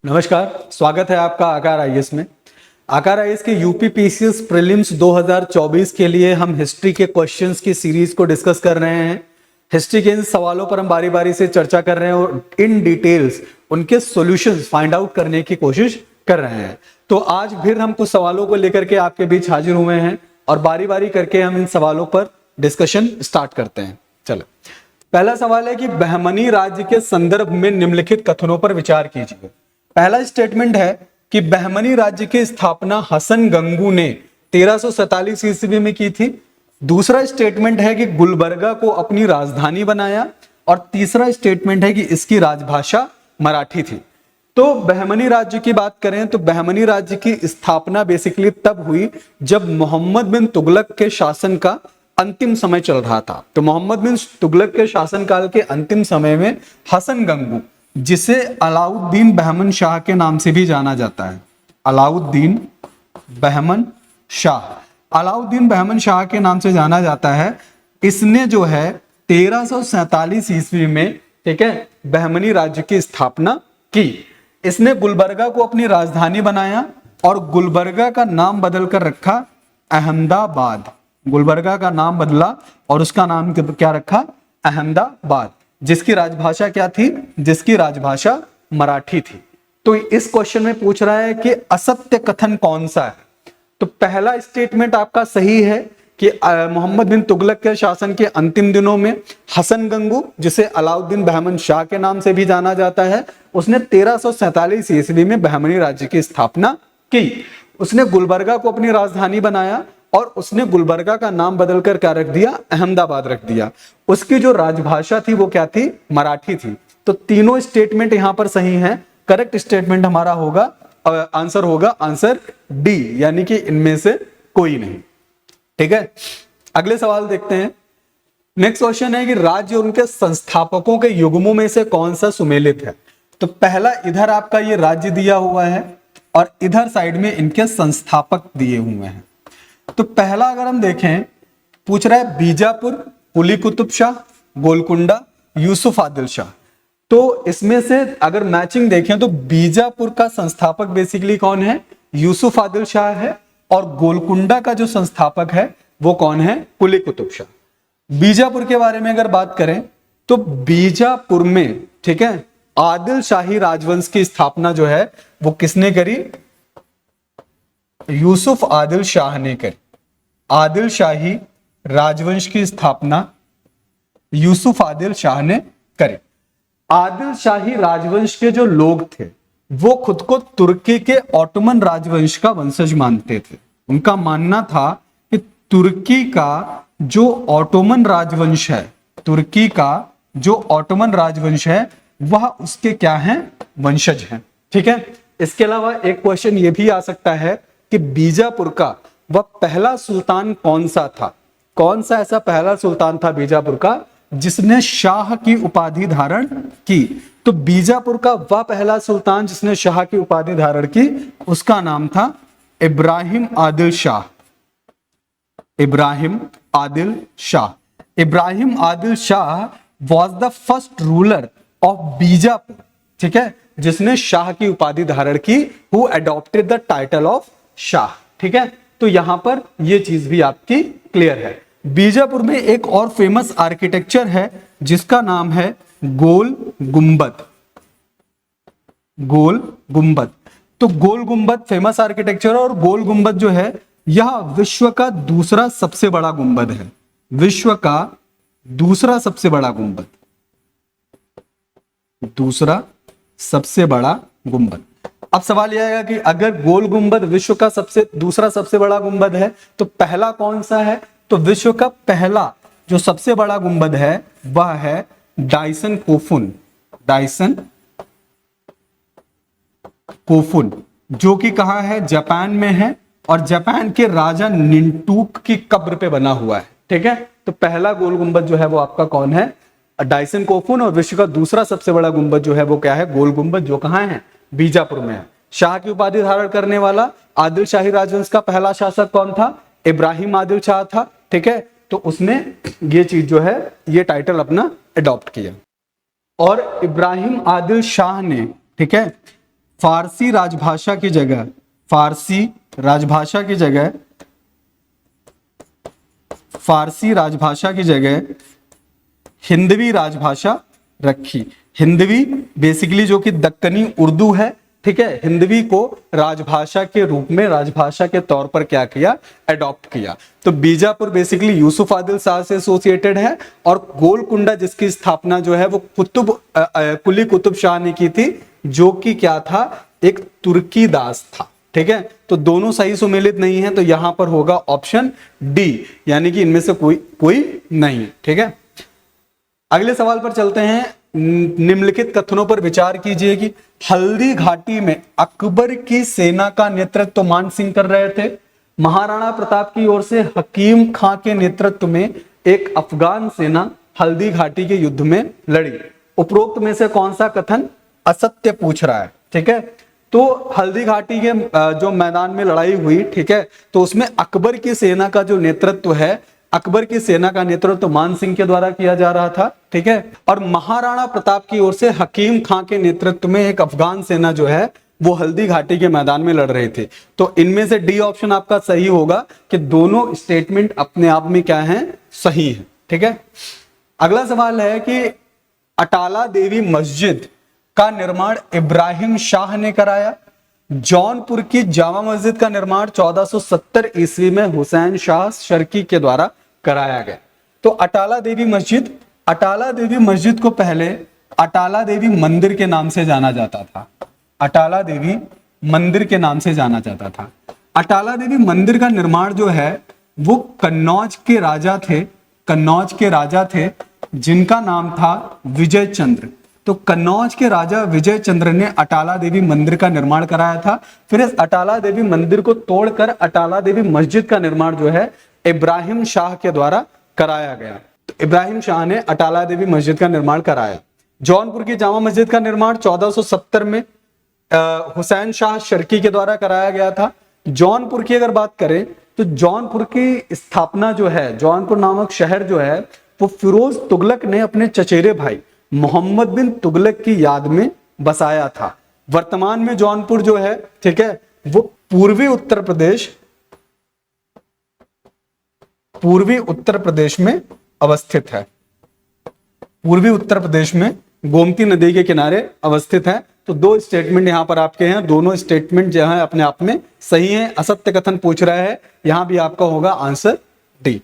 नमस्कार, स्वागत है आपका आकार आईएएस में। आकार आईएएस के यूपी पीसीएस प्रीलिम्स 2024 के लिए हम हिस्ट्री के क्वेश्चंस की सीरीज को डिस्कस कर रहे हैं। हिस्ट्री के इन सवालों पर हम बारी बारी से चर्चा कर रहे हैं और इन डिटेल्स उनके सॉल्यूशंस फाइंड आउट करने की कोशिश कर रहे हैं। तो आज फिर हम कुछ सवालों को लेकर के आपके बीच हाजिर हुए हैं और बारी बारी करके हम इन सवालों पर डिस्कशन स्टार्ट करते हैं। चलो, पहला सवाल है कि बहमनी राज्य के संदर्भ में निम्नलिखित कथनों पर विचार कीजिए। पहला स्टेटमेंट है कि बहमनी राज्य की स्थापना हसन गंगू ने 1347 ईस्वी में की थी। दूसरा स्टेटमेंट है कि गुलबर्गा को अपनी राजधानी बनाया और तीसरा स्टेटमेंट है कि इसकी राजभाषा मराठी थी। तो बहमनी राज्य की बात करें तो बहमनी राज्य की स्थापना बेसिकली तब हुई जब मोहम्मद बिन तुगलक के शासन का अंतिम समय चल रहा था। तो मोहम्मद बिन तुगलक के शासनकाल के अंतिम समय में हसन गंगू, जिसे अलाउद्दीन बहमन शाह के नाम से भी जाना जाता है, अलाउद्दीन बहमन शाह के नाम से जाना जाता है, इसने जो है 1347 ईस्वी में, ठीक है, बहमनी राज्य की स्थापना की। इसने गुलबर्गा को अपनी राजधानी बनाया और गुलबर्गा का नाम बदलकर रखा अहमदाबाद। गुलबर्गा का नाम बदला और उसका नाम क्या रखा? अहमदाबाद, जिसकी राजभाषा क्या थी? जिसकी राजभाषा मराठी थी। तो इस क्वेश्चन में पूछ रहा है कि असत्य कथन कौन सा है। तो पहला स्टेटमेंट आपका सही है कि मोहम्मद बिन तुगलक के शासन के अंतिम दिनों में हसन गंगू, जिसे अलाउद्दीन बहमन शाह के नाम से भी जाना जाता है, उसने 1347 ईस्वी में बहमनी राज्य की स्थापना की। उसने गुलबर्गा को अपनी राजधानी बनाया और उसने गुलबर्गा का नाम बदलकर क्या रख दिया? अहमदाबाद रख दिया। उसकी जो राजभाषा थी वो क्या थी? मराठी थी। तो तीनों स्टेटमेंट यहां पर सही हैं। करेक्ट स्टेटमेंट हमारा होगा, आंसर होगा आंसर डी, यानी कि इनमें से कोई नहीं। ठीक है, अगले सवाल देखते हैं। नेक्स्ट क्वेश्चन है कि राज्य और उनके संस्थापकों के युग्मों में से कौन सा सुमेलित है। तो पहला इधर आपका ये राज्य दिया हुआ है और इधर साइड में इनके संस्थापक दिए हुए हैं। तो पहला अगर हम देखें, पूछ रहा है बीजापुर, कुली कुतुब शाह, गोलकुंडा, यूसुफ आदिल शाह। तो इसमें से अगर मैचिंग देखें तो बीजापुर का संस्थापक बेसिकली कौन है? यूसुफ आदिल शाह है और गोलकुंडा का जो संस्थापक है वो कौन है? कुली कुतुब शाह। बीजापुर के बारे में अगर बात करें तो बीजापुर में, ठीक है, आदिल शाही राजवंश की स्थापना जो है वो किसने करी? यूसुफ आदिल शाह ने करी। आदिल शाही राजवंश की स्थापना यूसुफ आदिल शाह ने करी। आदिल शाही राजवंश के जो लोग थे वो खुद को तुर्की के ऑटोमन राजवंश का वंशज मानते थे। उनका मानना था कि तुर्की का जो ऑटोमन राजवंश है, तुर्की का जो ऑटोमन राजवंश है वह उसके क्या हैं? वंशज हैं। ठीक है, इसके अलावा एक क्वेश्चन ये भी आ सकता है कि बीजापुर का वह पहला सुल्तान कौन सा था? कौन सा ऐसा पहला सुल्तान था बीजापुर का जिसने शाह की उपाधि धारण की? तो बीजापुर का वह पहला सुल्तान जिसने शाह की उपाधि धारण की, उसका नाम था Ibrahim Adil Shah. Ibrahim Adil Shah. Ibrahim Adil Shah was the first ruler of Bijapur, ठीक है, जिसने शाह की उपाधि धारण की, who adopted the title of Shah. ठीक है, तो यहां पर यह चीज भी आपकी क्लियर है। बीजापुर में एक और फेमस आर्किटेक्चर है जिसका नाम है गोल गुंबद। गोल गुंबद। तो गोल गुंबद फेमस आर्किटेक्चर और गोल गुंबद जो है यह विश्व का दूसरा सबसे बड़ा गुंबद है। विश्व का दूसरा सबसे बड़ा गुंबद, दूसरा सबसे बड़ा गुंबद। अब सवाल यह आएगा कि अगर गोल गुंबद विश्व का दूसरा सबसे बड़ा गुंबद है तो पहला कौन सा है? तो विश्व का पहला जो सबसे बड़ा गुंबद है वह है डाइसन कोफुन। डाइसन कोफुन, जो कि कहां है? जापान में है और जापान के राजा निंटूक की कब्र पे बना हुआ है। ठीक है, तो पहला गोल गुंबद जो है वो आपका कौन है? डाइसन कोफुन। और विश्व का दूसरा सबसे बड़ा गुंबद जो है वो क्या है? गोल गुंबद, जो कहां है? बीजापुर में है। शाह की उपाधि धारण करने वाला आदिल शाही राजवंश का पहला शासक कौन था? इब्राहिम आदिल शाह था। ठीक है, तो उसने ये चीज जो है ये टाइटल अपना अडॉप्ट किया। और इब्राहिम आदिल शाह ने, ठीक है, फारसी राजभाषा की जगह, फारसी राजभाषा की जगह, फारसी राजभाषा की जगह हिंदवी राजभाषा रखी। हिंदवी बेसिकली जो कि दक्कनी उर्दू है, ठीक है, हिंदवी को राजभाषा के रूप में, राजभाषा के तौर पर क्या किया, अडॉप्ट किया। तो बीजापुर बेसिकली यूसुफ आदिल शाह से एसोसिएटेड है, और गोलकुंडा जिसकी स्थापना जो है वो कुली कुतुब शाह ने की थी, जो कि क्या था, एक तुर्की दास था। ठीक है, तो दोनों सही सुमेलित नहीं है, तो यहां पर होगा ऑप्शन डी, यानी कि इनमें से कोई नहीं। ठीक है, अगले सवाल पर चलते हैं। निम्नलिखित कथनों पर विचार कीजिए कि हल्दी घाटी में अकबर की सेना का नेतृत्व मान सिंह कर रहे थे, महाराणा प्रताप की ओर से हकीम खां के नेतृत्व में एक अफगान सेना हल्दी घाटी के युद्ध में लड़ी। उपरोक्त में से कौन सा कथन असत्य पूछ रहा है। ठीक है, तो हल्दी घाटी के जो मैदान में लड़ाई हुई, ठीक है, तो उसमें अकबर की सेना का जो नेतृत्व है, अकबर की सेना का नेतृत्व मान सिंह के द्वारा किया जा रहा था। ठीक है, और महाराणा प्रताप की ओर से हकीम खां के नेतृत्व में एक अफगान सेना जो है वो हल्दी घाटी के मैदान में लड़ रहे थे। तो इनमें से डी ऑप्शन आपका सही होगा कि दोनों स्टेटमेंट अपने आप में क्या है, सही है। ठीक है, अगला सवाल है कि अटाला देवी मस्जिद का निर्माण इब्राहिम शाह ने कराया। जौनपुर की जामा मस्जिद का निर्माण 1470 ईस्वी में हुसैन शाह शर्की के द्वारा कराया गया। तो अटाला देवी मस्जिद को पहले अटाला देवी मंदिर के नाम से जाना जाता था। अटाला देवी मंदिर के नाम से जाना जाता था। अटाला देवी मंदिर का निर्माण जो है वो कन्नौज के राजा थे जिनका नाम था विजय चंद्र। तो कन्नौज के राजा विजय चंद्र ने अटाला देवी मंदिर का निर्माण कराया था। फिर इस अटाला देवी मंदिर को तोड़कर अटाला देवी मस्जिद का निर्माण जो है इब्राहिम शाह के द्वारा कराया गया। तो इब्राहिम शाह ने अटाला देवी मस्जिद का निर्माण कराया। जौनपुर की जामा मस्जिद का निर्माण 1470 में हुसैन शाह शर्की के द्वारा कराया गया था। जौनपुर की अगर बात करें तो जौनपुर की स्थापना जो है, जौनपुर नामक शहर जो है वो फिरोज तुगलक ने अपने चचेरे भाई मोहम्मद बिन तुगलक की याद में बसाया था। वर्तमान में जौनपुर जो है, ठीक है, वो पूर्वी उत्तर प्रदेश में अवस्थित है। पूर्वी उत्तर प्रदेश में गोमती नदी के किनारे अवस्थित है। तो दो स्टेटमेंट यहां पर आपके हैं, दोनों स्टेटमेंट जो है अपने आप में सही हैं। असत्य कथन पूछ रहा है, यहां भी आपका होगा आंसर डी।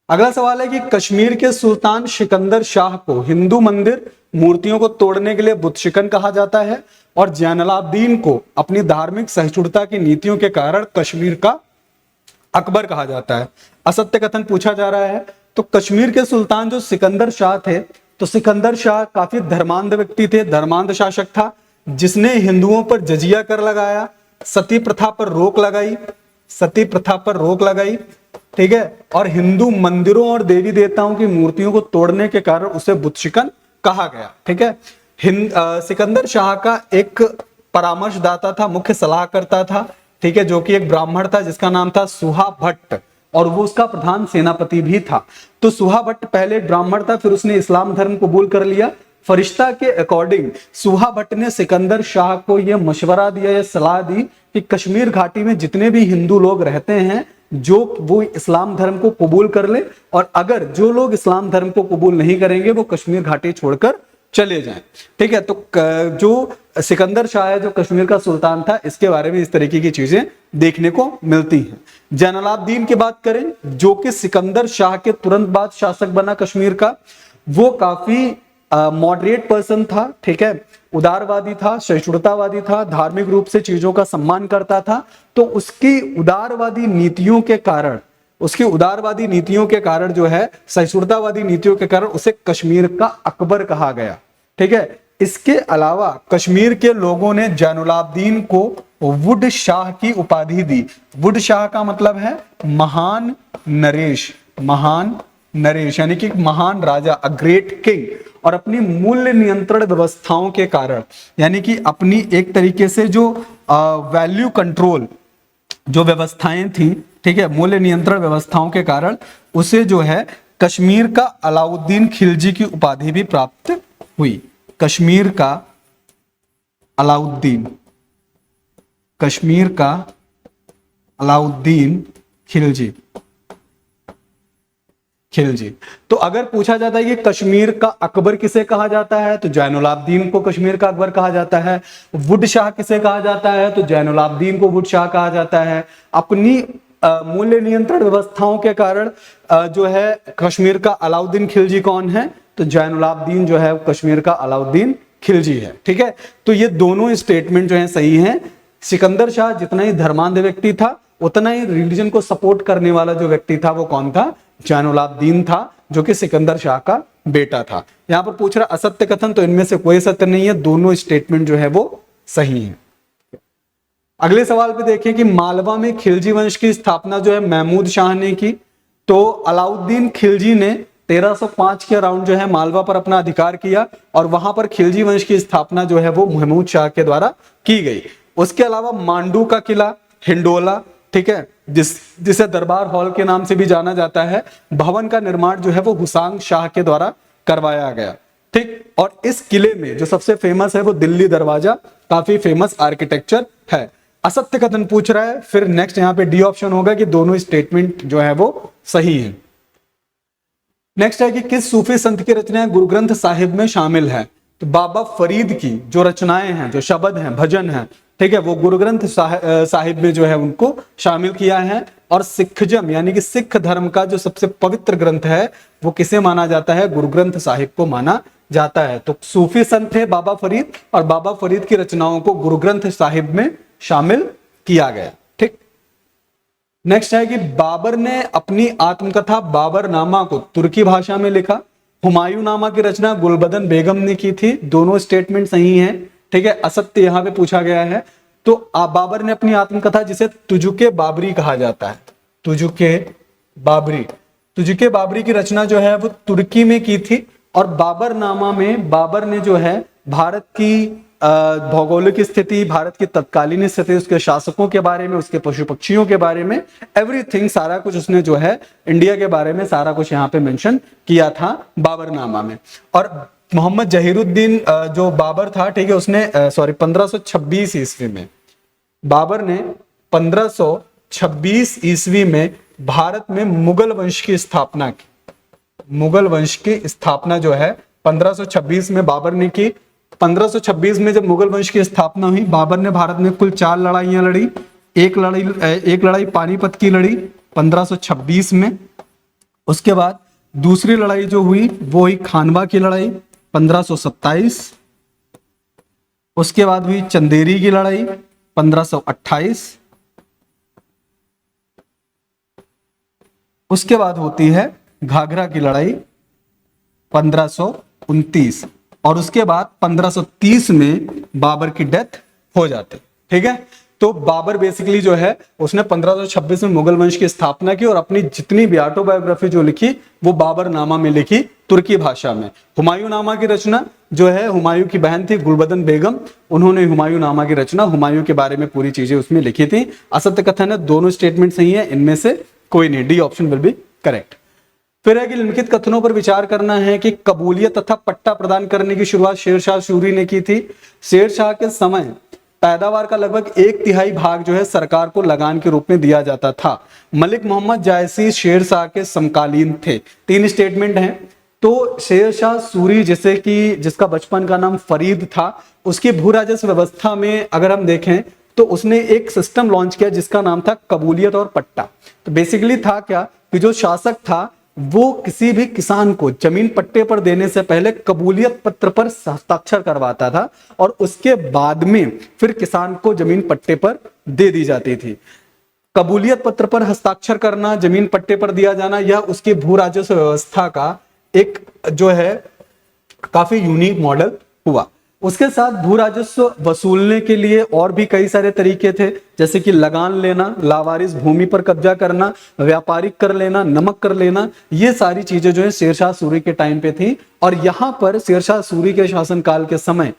अगला सवाल है कि कश्मीर के सुल्तान सिकंदर शाह को हिंदू मंदिर मूर्तियों को तोड़ने के लिए बुतशिकन कहा जाता है, और जैनुलाब्दीन को अपनी धार्मिक सहिष्णुता की नीतियों के कारण कश्मीर का अकबर कहा जाता है। असत्य कथन पूछा जा रहा है। तो कश्मीर के सुल्तान जो सिकंदर शाह थे, तो सिकंदर शाह काफी धर्मांध व्यक्ति थे, धर्मांध शासक था, जिसने हिंदुओं पर जजिया कर लगाया, सती प्रथा पर रोक लगाई, ठीक है, और हिंदू मंदिरों और देवी देवताओं की मूर्तियों को तोड़ने के कारण उसे बुतशिकन कहा गया। ठीक है, सिकंदर शाह का एक परामर्शदाता था, मुख्य सलाहकर्ता था, ठीक है, जो कि एक ब्राह्मण था जिसका नाम था सुहा भट्ट, और वो उसका प्रधान सेनापति भी था। तो सुहा भट्ट पहले एक ब्राह्मण था, फिर उसने इस्लाम धर्म कबूल कर लिया। फरिश्ता के अकॉर्डिंग सुहा भट्ट ने सिकंदर शाह को यह मशवरा दिया, यह सलाह दी कि कश्मीर घाटी में जितने भी हिंदू लोग रहते हैं जो वो इस्लाम धर्म को कबूल कर ले, और अगर जो लोग इस्लाम धर्म को कबूल नहीं करेंगे वो कश्मीर घाटी छोड़कर चले जाएं। ठीक है, तो जो सिकंदर शाह है, जो कश्मीर का सुल्तान था, इसके बारे में इस तरीके की चीजें देखने को मिलती हैं। जैनुलाब्दीन की बात करें, जो कि सिकंदर शाह के तुरंत बाद शासक बना कश्मीर का, वो काफी मॉडरेट पर्सन था, ठीक है, उदारवादी था, सहिष्णुतावादी था, धार्मिक रूप से चीजों का सम्मान करता था। तो उसकी उदारवादी नीतियों के कारण जो है, सहिष्णुतावादी नीतियों के कारण उसे कश्मीर का अकबर कहा गया। ठीक है, इसके अलावा कश्मीर के लोगों ने जैनुलाब्दीन को वुड शाह की उपाधि दी। वुड शाह का मतलब है महान नरेश, यानी कि महान राजा, अ ग्रेट किंग। और अपनी मूल्य नियंत्रण व्यवस्थाओं के कारण, यानी कि अपनी एक तरीके से जो वैल्यू कंट्रोल जो व्यवस्थाएं थी, ठीक है, मूल्य नियंत्रण व्यवस्थाओं के कारण उसे जो है कश्मीर का अलाउद्दीन खिलजी की उपाधि भी प्राप्त हुई। कश्मीर का अलाउद्दीन, कश्मीर का अलाउद्दीन खिलजी। खिलजी। तो अगर पूछा जाता है कि कश्मीर का अकबर किसे कहा जाता है, तो जैनुलाब्दीन को कश्मीर का अकबर कहा जाता है। वुड शाह किसे कहा जाता है, तो जैनुलाब्दीन को वुड शाह कहा जाता है। अपनी मूल्य नियंत्रण व्यवस्थाओं के कारण जो है कश्मीर का अलाउद्दीन खिलजी कौन है, तो जैनुलाब्दीन जो है कश्मीर का अलाउद्दीन खिलजी है। ठीक है, तो ये दोनों स्टेटमेंट जो है सही हैं। सिकंदर शाह जितना ही धर्मांध व्यक्ति था, उतना ही रिलीजन को सपोर्ट करने वाला जो व्यक्ति था वो कौन था, जैनुलाब्दीन था, जो कि सिकंदर शाह का बेटा था। यहां पर पूछ रहा असत्य कथन, तो इनमें से कोई सत्य नहीं है, दोनों स्टेटमेंट जो है वो सही है। अगले सवाल पे देखें कि मालवा में खिलजी वंश की स्थापना जो है महमूद शाह ने की। तो अलाउद्दीन खिलजी ने 1305 के अराउंड जो है मालवा पर अपना अधिकार किया और वहां पर खिलजी वंश की स्थापना जो है वो महमूद शाह के द्वारा की गई। उसके अलावा मांडू का किला, हिंडोला, ठीक है, जिसे दरबार हॉल के नाम से भी जाना जाता है, भवन का निर्माण जो है वो हुसांग शाह के द्वारा करवाया गया। ठीक, और इस किले में जो सबसे फेमस है वो दिल्ली दरवाजा, काफी फेमस आर्किटेक्चर है। असत्य कथन पूछ रहा है, फिर नेक्स्ट यहां पे डी ऑप्शन होगा कि दोनों स्टेटमेंट जो है वो सही है। नेक्स्ट है कि किस सूफी संत की रचनाएं गुरु ग्रंथ साहिब में शामिल है, तो बाबा फरीद की जो रचनाएं हैं, जो शब्द हैं, भजन हैं, ठीक है, वो गुरु ग्रंथ साहिब में जो है उनको शामिल किया है। और सिखजम यानी कि सिख धर्म का जो सबसे पवित्र ग्रंथ है वो किसे माना जाता है, गुरु ग्रंथ साहिब को माना जाता है। तो सूफी संत थे बाबा फरीद और बाबा फरीद की रचनाओं को गुरु ग्रंथ साहिब में शामिल किया गया। ठीक, नेक्स्ट है कि बाबर ने अपनी आत्मकथा बाबरनामा को तुर्की भाषा में लिखा। हुमायूं नामा की रचना गुलबदन बेगम ने की थी। दोनों स्टेटमेंट सही हैं। ठीक है, असत्य यहां पे पूछा गया है। तो बाबर ने अपनी आत्मकथा, जिसे तुजुके बाबरी कहा जाता है, तुजुके बाबरी की रचना जो है वो तुर्की में की थी। और बाबरनामा में बाबर ने जो है भारत की भौगोलिक स्थिति, भारत की तत्कालीन स्थिति, उसके शासकों के बारे में, उसके पशु पक्षियों के बारे में, एवरीथिंग, सारा कुछ उसने जो है इंडिया के बारे में सारा कुछ यहाँ पे मेंशन किया था बाबरनामा में। और मोहम्मद जहीरुद्दीन जो बाबर था, ठीक है, उसने 1526 ईस्वी में, बाबर ने 1526 ईस्वी में भारत में मुगल वंश की स्थापना की। मुगल वंश की स्थापना जो है 1526 में बाबर ने की। 1526 में जब मुगल वंश की स्थापना हुई, बाबर ने भारत में कुल 4 लड़ाइयां लड़ी। एक लड़ाई पानीपत की लड़ी 1526 में। उसके बाद दूसरी लड़ाई जो हुई वो हुई खानवा की लड़ाई 1527। उसके बाद हुई चंदेरी की लड़ाई 1528। उसके बाद होती है घाघरा की लड़ाई 1529 और उसके बाद 1530 में बाबर की डेथ हो जाती। ठीक है, तो बाबर बेसिकली जो है उसने 1526 में मुगल वंश की स्थापना की और अपनी जितनी भी ऑटोबायोग्राफी जो लिखी वो बाबरनामा में लिखी, तुर्की भाषा में। हुमायूं नामा की रचना जो है, हुमायूं की बहन थी गुलबदन बेगम, उन्होंने हुमायूं नामा की रचना, हुमायूं के बारे में पूरी चीजें उसमें लिखी थी। असत्य कथन है, दोनों स्टेटमेंट सही है, इनमें से कोई नहीं, D option will be correct. फिर है कि निम्नलिखित कथनों पर विचार करना है कि कबूलियत तथा पट्टा प्रदान करने की शुरुआत शेरशाह सूरी ने की थी। शेरशाह के समय पैदावार का लगभग 1/3 भाग जो है सरकार को लगान के रूप में दिया जाता था। मलिक मोहम्मद जायसी शेरशाह के समकालीन थे। 3 स्टेटमेंट हैं। तो शेरशाह सूरी, जैसे कि जिसका बचपन का नाम फरीद था, उसकी भू राजस्व व्यवस्था में अगर हम देखें तो उसने एक सिस्टम लॉन्च किया जिसका नाम था कबूलियत और पट्टा। तो बेसिकली था क्या कि जो शासक था वो किसी भी किसान को जमीन पट्टे पर देने से पहले कबूलियत पत्र पर हस्ताक्षर करवाता था और उसके बाद में फिर किसान को जमीन पट्टे पर दे दी जाती थी। कबूलियत पत्र पर हस्ताक्षर करना, जमीन पट्टे पर दिया जाना, यह उसकी भू राजस्व व्यवस्था का एक जो है काफी यूनिक मॉडल हुआ। उसके साथ भू राजस्व वसूलने के लिए और भी कई सारे तरीके थे, जैसे कि लगान लेना, लावारिस भूमि पर कब्जा करना, व्यापारिक कर लेना, नमक कर लेना, ये सारी चीजें जो है शेरशाह सूरी के टाइम पे थी। और यहाँ पर शेरशाह सूरी के शासनकाल के समय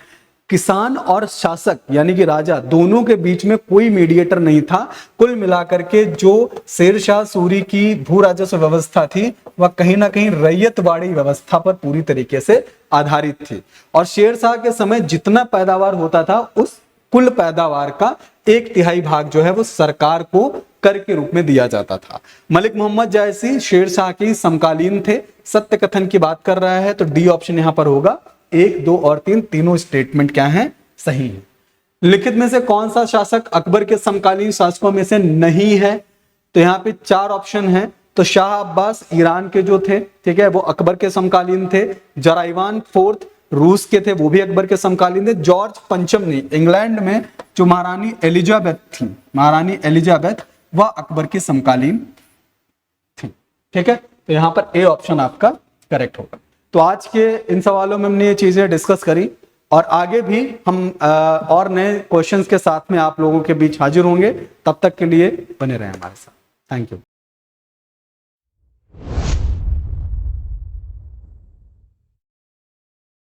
किसान और शासक यानी कि राजा दोनों के बीच में कोई मीडिएटर नहीं था। कुल मिलाकर के जो शेरशाह सूरी की भू राजस्व व्यवस्था थी वह कहीं ना कहीं रैयतवाड़ी व्यवस्था पर पूरी तरीके से आधारित थी। और शेरशाह के समय जितना पैदावार होता था उस कुल पैदावार का 1/3 भाग जो है वो सरकार को कर के रूप में दिया जाता था। मलिक मोहम्मद जायसी शेरशाह के समकालीन थे। सत्य कथन की बात कर रहा है तो डी ऑप्शन यहां पर होगा। 1, 2 और 3 तीनों स्टेटमेंट क्या है, सही है। लिखित में से कौन सा शासक अकबर के समकालीन शासकों में से नहीं है, तो यहाँ पे 4 ऑप्शन है। तो शाह अब्बास ईरान के जो थे, ठीक है, वो अकबर के समकालीन थे। जराइवान फोर्थ रूस के थे, वो भी अकबर के समकालीन थे। जॉर्ज पंचम ने इंग्लैंड में जो महारानी एलिजाबेथ थी, महारानी एलिजाबेथ, वह अकबर की समकालीन थी। ठीक है, तो यहां पर ए ऑप्शन आपका करेक्ट होगा। तो आज के इन सवालों में हमने ये चीजें डिस्कस करी और आगे भी हम और नए क्वेश्चंस के साथ में आप लोगों के बीच हाजिर होंगे। तब तक के लिए बने रहें हमारे साथ। Thank you.